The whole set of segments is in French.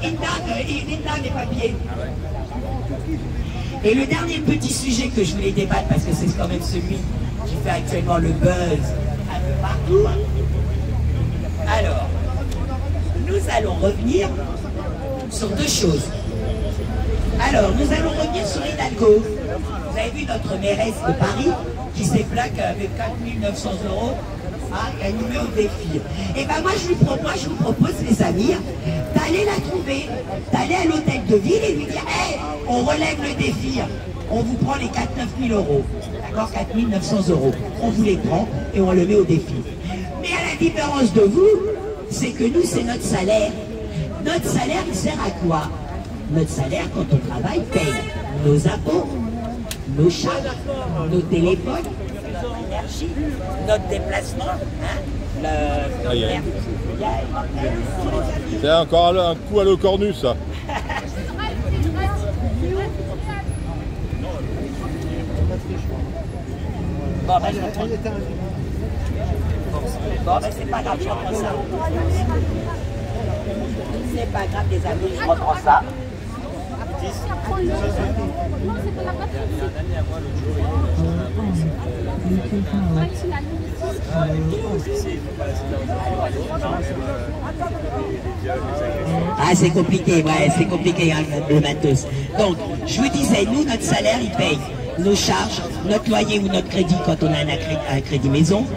Linda, mes papiers. Et le dernier petit sujet que je voulais débattre, parce que c'est quand même celui qui fait actuellement le buzz un peu partout. Alors, nous allons revenir sur deux choses. Alors, nous allons revenir sur Hidalgo. Vous avez vu notre mairesse de Paris qui s'est plaque avec 4 900 € animé au défi. Et ben moi je vous propose les amis, d'aller la trouver, d'aller à l'hôtel de ville et lui dire hey, on relève le défi, on vous prend les 4 9 000 €, d'accord, 4 900 €, on vous les prend et on le met au défi. Mais à la différence de vous, c'est que nous c'est notre salaire. Notre salaire il sert à quoi? Notre salaire quand on travaille paye nos impôts, nos charges, nos téléphones, l'énergie, notre déplacement, hein, c'est encore un coup à l'eau cornu, ça. Bon, ben, c'est pas grave, je reprends ça. C'est pas grave, les amis, je reprends ça. Ah, c'est compliqué, ouais, c'est compliqué, hein, le matos. Donc, je vous disais, nous, notre salaire, il paye nos charges, notre loyer ou notre crédit quand on a un crédit maison.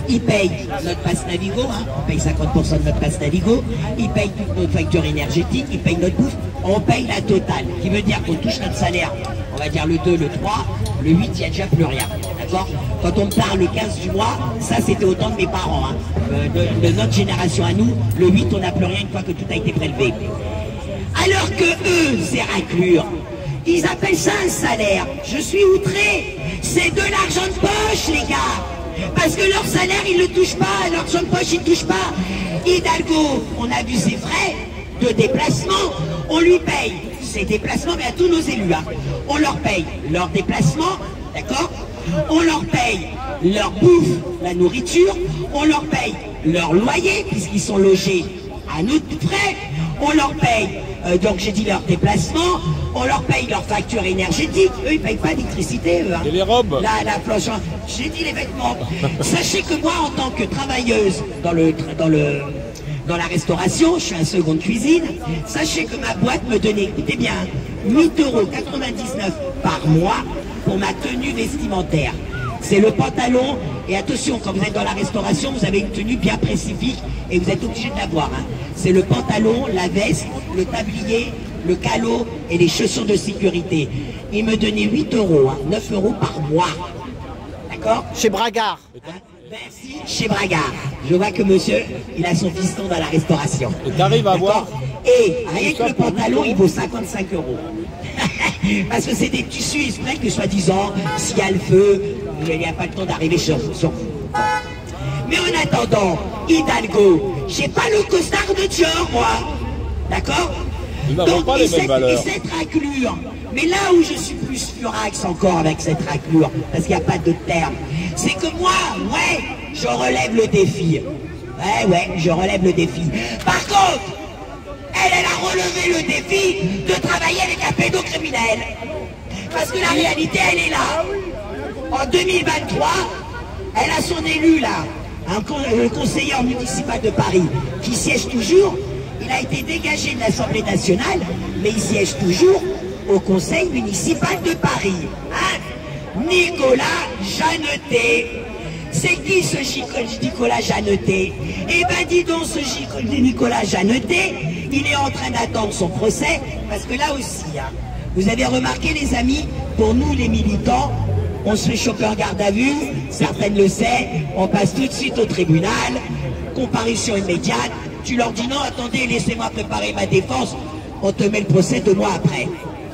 Il paye notre passe Navigo, hein, on paye 50% de notre passe Navigo. Il paye toutes nos factures énergétiques, il paye notre bouffe. On paye la totale, qui veut dire qu'on touche notre salaire, on va dire le 2, le 3, le 8, il n'y a déjà plus rien, d'accord? Quand on me parle le 15 du mois, ça c'était au temps de mes parents, hein. De notre génération à nous, le 8 on n'a plus rien une fois que tout a été prélevé. Alors que eux, c'est raclure, ils appellent ça un salaire. Je suis outré, c'est de l'argent de poche les gars, parce que leur salaire ils ne le touchent pas, l'argent de poche ils ne touchent pas. Hidalgo, on a vu ses frais de déplacement, on lui paye ses déplacements, mais à tous nos élus, hein. On leur paye leurs déplacements, d'accord? On leur paye leur bouffe, la nourriture, on leur paye leur loyer, puisqu'ils sont logés à notre frais, on leur paye, donc j'ai dit leurs déplacements, on leur paye leur facture énergétique, eux ils payent pas d'électricité, eux, hein. Et les robes? La planche, j'ai dit les vêtements. Sachez que moi, en tant que travailleuse dans la restauration, je suis un second de cuisine, sachez que ma boîte me donnait, écoutez bien, 8,99 € par mois pour ma tenue vestimentaire. C'est le pantalon, et attention, quand vous êtes dans la restauration, vous avez une tenue bien spécifique et vous êtes obligé de l'avoir, hein. C'est le pantalon, la veste, le tablier, le calot et les chaussures de sécurité. Il me donnait 8 €, hein, 9 € par mois. D'accord? Chez Bragard. Hein? Merci, chez Bragard. Je vois que monsieur, il a son fiston dans la restauration. Et t'arrives à voir. Et rien que le pantalon, il vaut 55 €. Parce que c'est des tissus exprès que soi-disant, s'il y a le feu, il n'y a pas le temps d'arriver sur vous. Mais en attendant, Hidalgo, j'ai pas le costard de Dior, moi. D'accord? Donc, pas les mêmes valeurs. Et cette raclure, mais là où je suis plus furax encore avec cette raclure, parce qu'il n'y a pas de terme, c'est que moi, ouais, je relève le défi. Ouais, je relève le défi. Par contre, elle a relevé le défi de travailler avec un pédocriminel. Parce que la réalité, elle est là. En 2023, elle a son élu là, le conseiller municipal de Paris, qui siège toujours. Il a été dégagé de l'Assemblée nationale, mais il siège toujours au conseil municipal de Paris. Hein? Nicolas Jeanneté. C'est qui ce Nicolas Jeanneté? Eh ben dis donc, ce Nicolas Jeanneté, il est en train d'attendre son procès, parce que là aussi, hein, vous avez remarqué les amis, pour nous les militants, on se fait choper en garde à vue, certaines le savent, on passe tout de suite au tribunal, comparution immédiate, tu leur dis non, attendez, laissez-moi préparer ma défense, on te met le procès 2 mois après.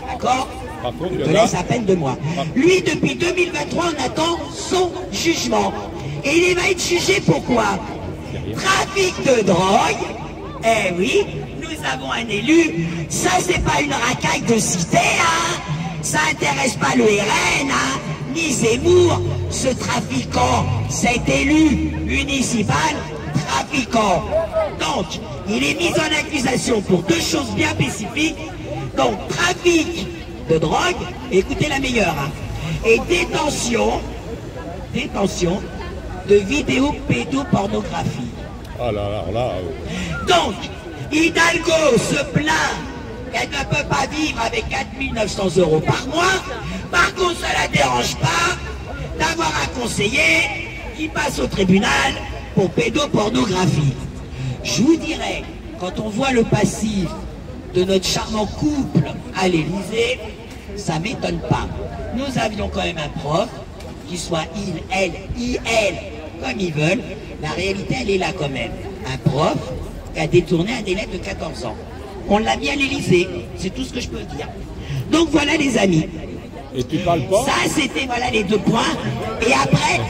D'accord? On te laisse à peine 2 mois. Lui, depuis 2023, on attend son jugement. Et il va être jugé pour quoi? Trafic de drogue. Eh oui, nous avons un élu. Ça, c'est pas une racaille de cité, hein. Ça intéresse pas le RN, hein, ni Zemmour. Ce trafiquant, cet élu municipal, trafiquant. Donc, il est mis en accusation pour 2 choses bien spécifiques. Donc, trafic de drogue, écoutez la meilleure, hein, et détention de vidéos pédopornographie. Ah là. Donc, Hidalgo se plaint qu'elle ne peut pas vivre avec 4 900 € par mois. Par contre, ça ne la dérange pas d'avoir un conseiller qui passe au tribunal pour pédopornographie. Je vous dirais, quand on voit le passif de notre charmant couple à l'Élysée, ça ne m'étonne pas. Nous avions quand même un prof, qui soit il, elle, comme ils veulent. La réalité, elle est là quand même. Un prof qui a détourné un élève de 14 ans. On l'a mis à l'Élysée, c'est tout ce que je peux dire. Donc voilà les amis. Et tu parles pas? Ça c'était voilà les 2 points. Et après,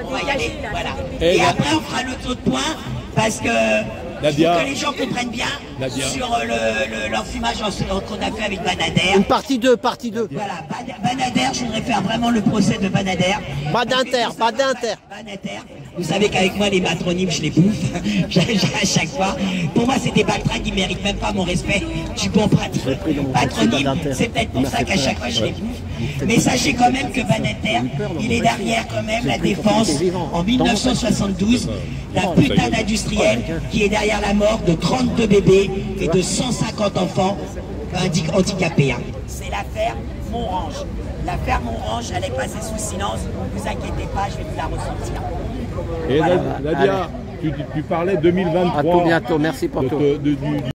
on va y aller, voilà. Et après on fera l'autre point parce que Nadia, pour que les gens comprennent bien Nadia, sur l'enfumage qu'on a fait avec Banader. Une partie 2. Voilà, Banader, je voudrais faire vraiment le procès de Banader. Badinter. Banader. Vous savez qu'avec moi, les matronymes, je les bouffe à chaque fois. Pour moi, c'est des baltringues qui ne méritent même pas mon respect. Du bon patronyme, c'est peut-être pour ça qu'à chaque fois, je les bouffe. Mais sachez quand même que Banader, il est derrière quand même la défense en 1972 d'un putain d'industriel qui est derrière la mort de 32 bébés et de 150 enfants handicapés. C'est l'affaire Monrange. L'affaire Monrange, elle est passée sous silence. Ne vous inquiétez pas, je vais vous la ressortir. Et Voilà. Nadia, tu parlais 2023. À tout bientôt, merci pour tout.